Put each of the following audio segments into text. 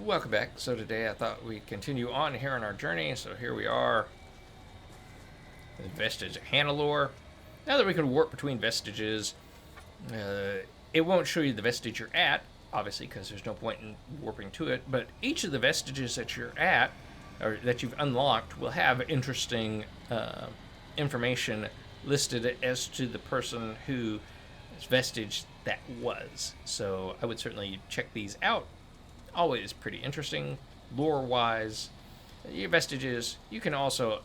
Welcome back. So today I thought we'd continue on here on our journey. So here we are, the vestige of hannelore. Now that we can warp between vestiges, it won't show you the vestige you're at, obviously, because there's no point in warping to it. But each of the vestiges that you're at, or that you've unlocked, will have interesting information listed as to the person whose vestige that was. So I would certainly check these out. Always pretty interesting, lore-wise. Your vestiges, you can also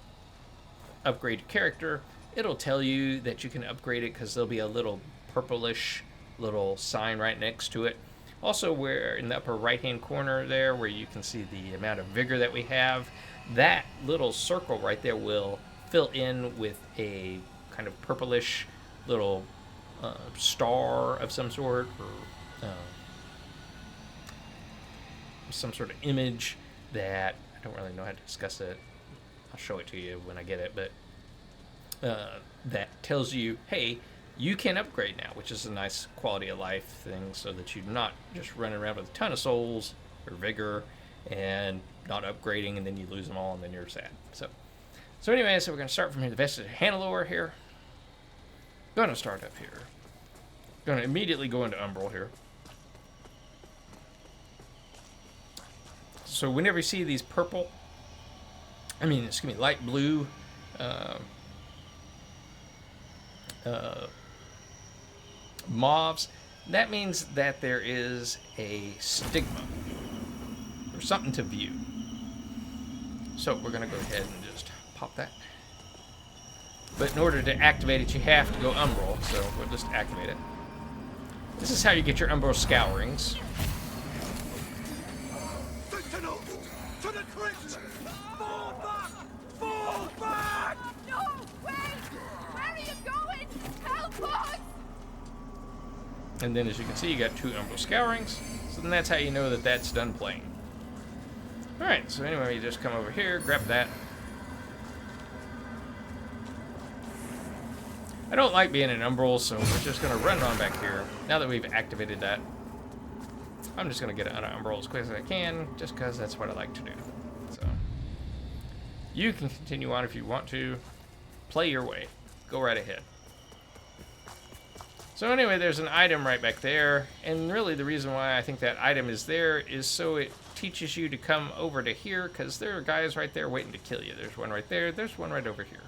upgrade your character. It'll tell you that you can upgrade it because there'll be a little purplish little sign right next to it. Also, where in the upper right-hand corner there, where you can see the amount of vigor that we have, that little circle right there will fill in with a kind of purplish little star of some sort, or some sort of image that I don't really know how to discuss it. I'll show it to you when I get it, but that tells you, hey, you can upgrade now, which is a nice quality of life thing, so that you're not just running around with a ton of souls or vigor and not upgrading, and then you lose them all, and then you're sad. So anyway, so we're going to start from here. The vestige of hannelore here. Going to start up here. Going to immediately go into Umbral here. So whenever you see these light blue mauves, that means that there is a stigma or something to view. So we're going to go ahead and just pop that. But in order to activate it, you have to go Umbral, so we'll just activate it. This is how you get your Umbral scourings. To the crypt! Fall back! Fall back! No! Wait! Where are you going? Help us! And then, as you can see, you got 2 Umbral scourings. So then that's how you know that that's done playing. Alright, so anyway, you just come over here, grab that. I don't like being in Umbral, so we're just going to run on back here. Now that we've activated that, I'm just going to get out of Umbral as quick as I can, just because that's what I like to do. So, you can continue on if you want to. Play your way. Go right ahead. So anyway, there's an item right back there, and really the reason why I think that item is there is so it teaches you to come over to here, because there are guys right there waiting to kill you. There's one right there, there's one right over here.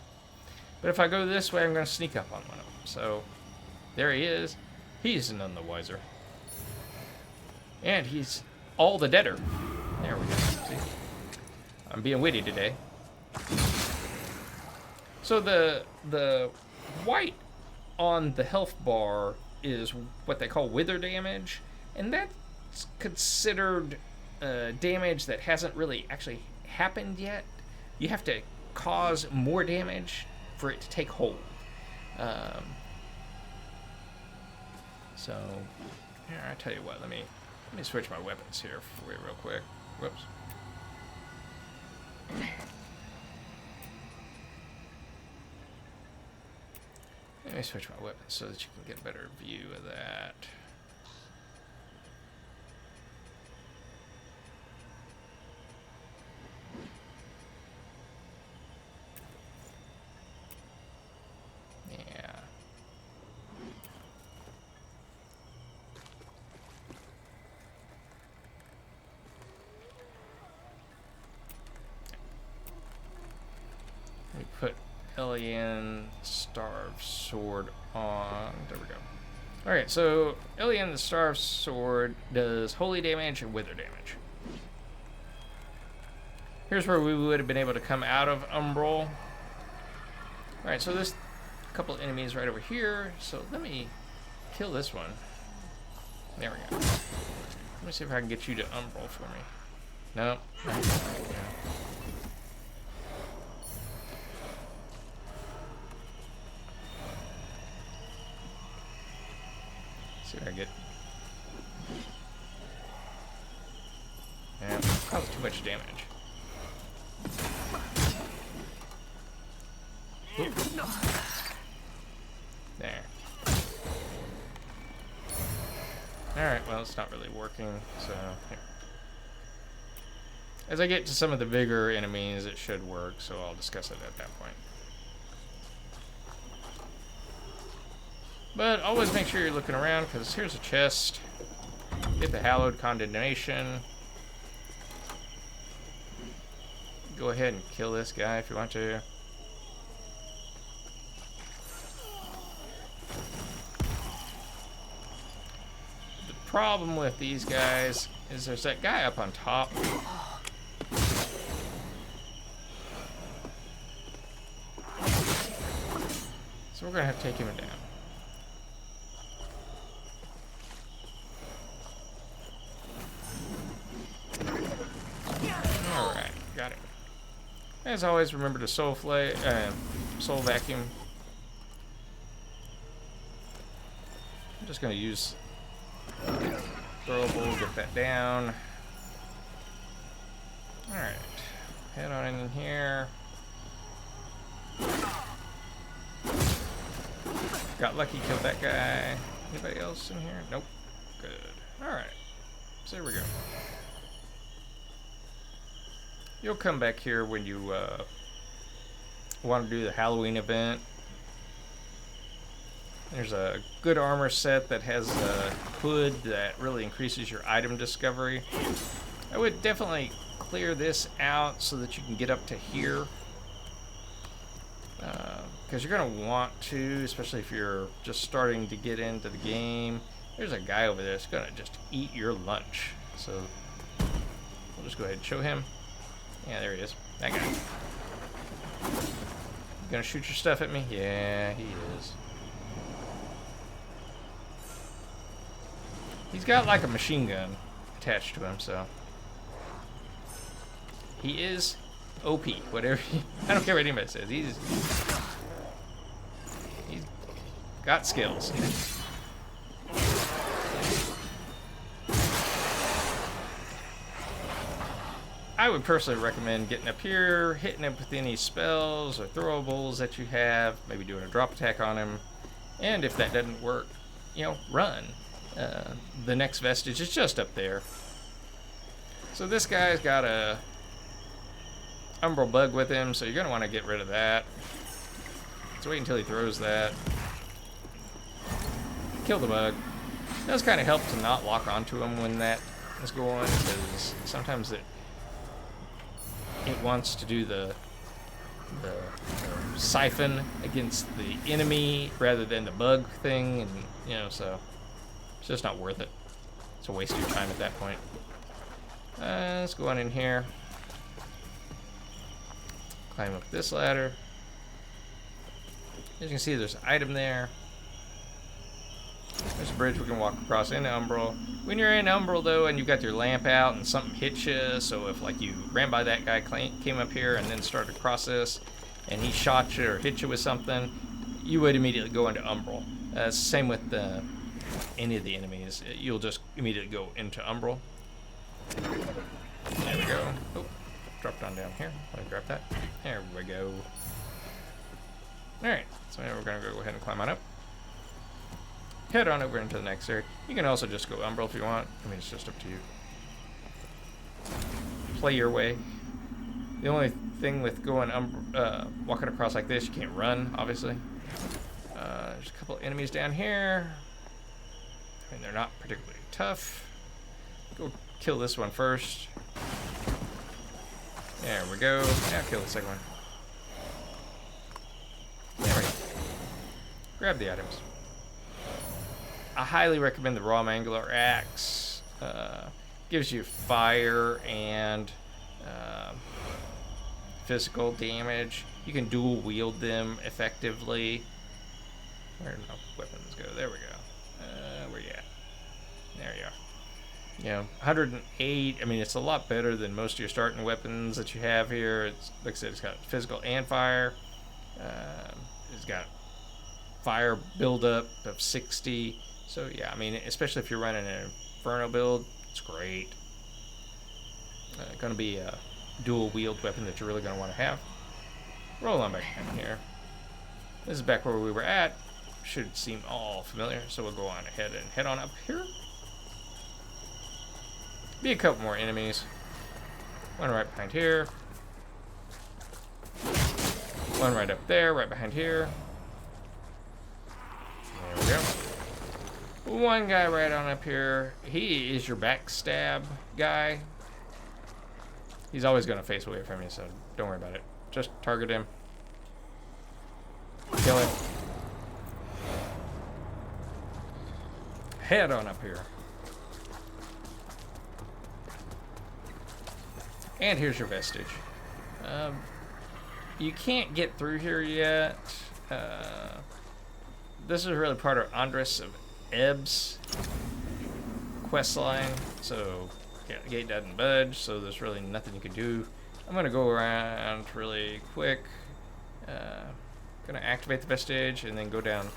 But if I go this way, I'm going to sneak up on one of them. So, there he is. He's none the wiser. And he's all the deader. There we go. See? I'm being witty today. So the white on the health bar is what they call wither damage, and that's considered damage that hasn't really actually happened yet. You have to cause more damage for it to take hold. So here, I tell you what. Let me switch my weapons here for you real quick. Whoops. Let me switch my weapons so that you can get a better view of that. Yeah. Let me put Elian Starved Sword on. There we go. Alright, so Elian the Starved Sword does holy damage and wither damage. Here's where we would have been able to come out of Umbral. Alright, so there's a couple enemies right over here. So let me kill this one. There we go. Let me see if I can get you to Umbral for me. No. Yeah. See what I get. Yeah, that was too much damage. Ooh. There. Alright, well, it's not really working, so here. As I get to some of the bigger enemies, it should work, so I'll discuss it at that point. But always make sure you're looking around, because here's a chest. Get the hallowed condemnation. Go ahead and kill this guy if you want to. The problem with these guys is there's that guy up on top. So we're gonna have to take him down. Alright, got it. As always, remember to soul vacuum. I'm just gonna use throwable, get that down. Alright. Head on in here. Got lucky, killed that guy. Anybody else in here? Nope. Good. Alright. So there we go. You'll come back here when you want to do the Halloween event. There's a good armor set that has a hood that really increases your item discovery. I would definitely clear this out so that you can get up to here. Because you're going to want to, especially if you're just starting to get into the game. There's a guy over there that's going to just eat your lunch. So we'll just go ahead and show him. Yeah, there he is. That guy. You gonna shoot your stuff at me? Yeah, he is. He's got like a machine gun attached to him, so. He is OP, whatever. I don't care what anybody says. He's got skills. I would personally recommend getting up here, hitting him with any spells or throwables that you have, maybe doing a drop attack on him, and if that doesn't work, you know, run. The next vestige is just up there. So this guy's got a umbral bug with him, so you're going to want to get rid of that. So wait until he throws that. Kill the bug. It does kind of help to not lock onto him when that is going, because sometimes it wants to do the siphon against the enemy rather than the bug thing, and you know, so it's just not worth it. It's a waste of your time at that point. Let's go on in here. Climb up this ladder. As you can see, there's an item there. There's a bridge we can walk across into Umbral. When you're in Umbral, though, and you've got your lamp out and something hits you, so if, like, you ran by that guy, came up here, and then started across this, and he shot you or hit you with something, you would immediately go into Umbral. Same with any of the enemies. You'll just immediately go into Umbral. There we go. Oh, dropped on down here. Let me grab that. There we go. Alright, so now we're going to go ahead and climb on up. Head on over into the next area. You can also just go Umbral if you want. I mean, it's just up to you. Play your way. The only thing with going walking across like this, you can't run, obviously. There's a couple enemies down here. I mean, they're not particularly tough. Go kill this one first. There we go. Now kill the second one. There we go. Grab the items. I highly recommend the raw mangler axe. Gives you fire and physical damage. You can dual wield them effectively. Where did my weapons go? There we go. Where you at? There you are. You know, 108. I mean, it's a lot better than most of your starting weapons that you have here. It's like I said, it's got physical and fire. It's got fire buildup of 60. So yeah, I mean, especially if you're running an Inferno build, it's great. Going to be a dual wield weapon that you're really going to want to have. Roll on back in here. This is back where we were at. Should seem all familiar, so we'll go on ahead and head on up here. Be a couple more enemies. One right behind here. One right up there, right behind here. There we go. One guy right on up here. He is your backstab guy. He's always going to face away from you, so don't worry about it. Just target him. Kill him. Head on up here. And here's your vestige. You can't get through here yet. This is really part of Andres of Ebb's quest line, so yeah, the gate doesn't budge, so there's really nothing you can do. I'm gonna go around really quick. Gonna activate the vestige and then go down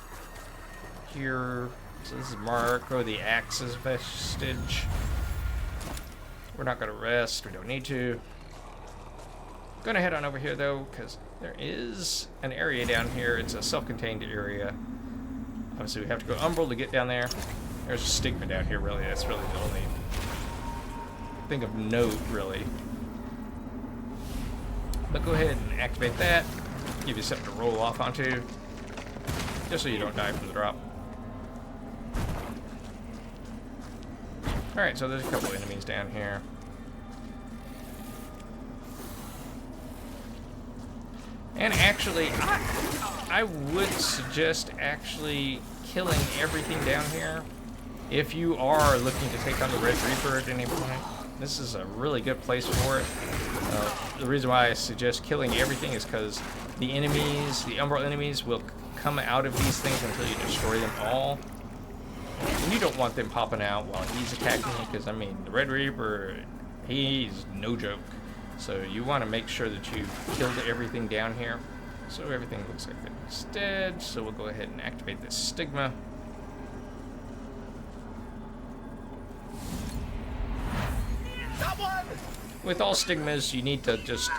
here. So this is Mark, or the axe's vestige. We're not gonna rest, we don't need to. Gonna head on over here though, because there is an area down here. It's a self-contained area. Obviously we have to go umbral to get down there. There's a stigma down here, really. That's really the only thing of note, really. But go ahead and activate that. Give you something to roll off onto, just so you don't die from the drop. Alright, so there's a couple enemies down here. And actually, I would suggest actually killing everything down here if you are looking to take on the Red Reaper at any point. This is a really good place for it. The reason why I suggest killing everything is because the enemies, the umbral enemies, will come out of these things until you destroy them all. And you don't want them popping out while he's attacking you, because, I mean, the Red Reaper, he's no joke. So you want to make sure that you've killed everything down here. So everything looks like it's dead. So we'll go ahead and activate this stigma. With all stigmas, you need to just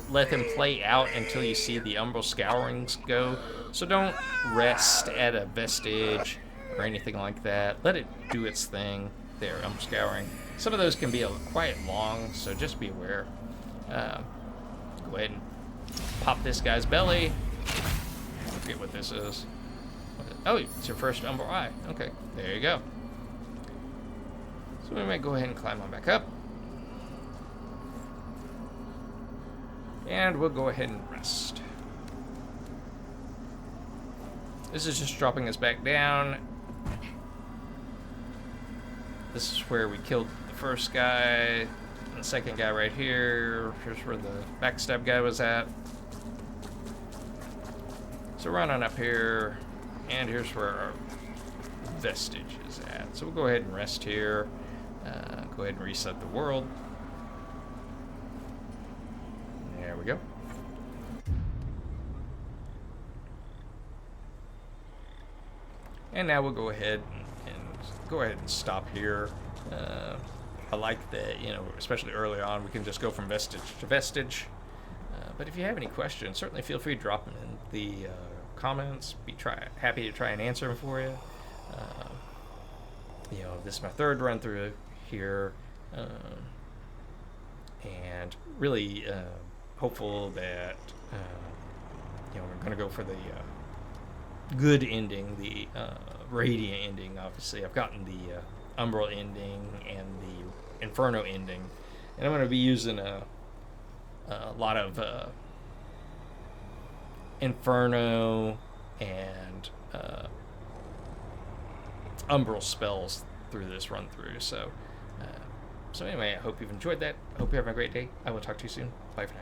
let them play out until you see the umbral scourings go. So don't rest at a vestige or anything like that. Let it do its thing. There, umbral scouring. Some of those can be quite long, so just be aware. Go ahead and pop this guy's belly. I forget what this is. Oh, it's your first umbral eye. Okay, there you go. So we might go ahead and climb on back up. And we'll go ahead and rest. This is just dropping us back down. This is where we killed the first guy. The second guy right here. Here's where the backstab guy was at. So run on up here. And here's where our vestige is at. So we'll go ahead and rest here. Go ahead and reset the world. There we go. And now we'll go ahead and stop here. I like that, you know, especially early on, we can just go from vestige to vestige. But if you have any questions, certainly feel free to drop them in the comments. Happy to try and answer them for you. You know, this is my third run through here, and really hopeful that you know, we're going to go for the good ending, the radiant ending. Obviously, I've gotten the umbral ending and the inferno ending, and I'm going to be using a lot of inferno and umbral spells through this run through. So anyway, I hope you've enjoyed that. I hope you're having a great day. I will talk to you soon. Bye for now.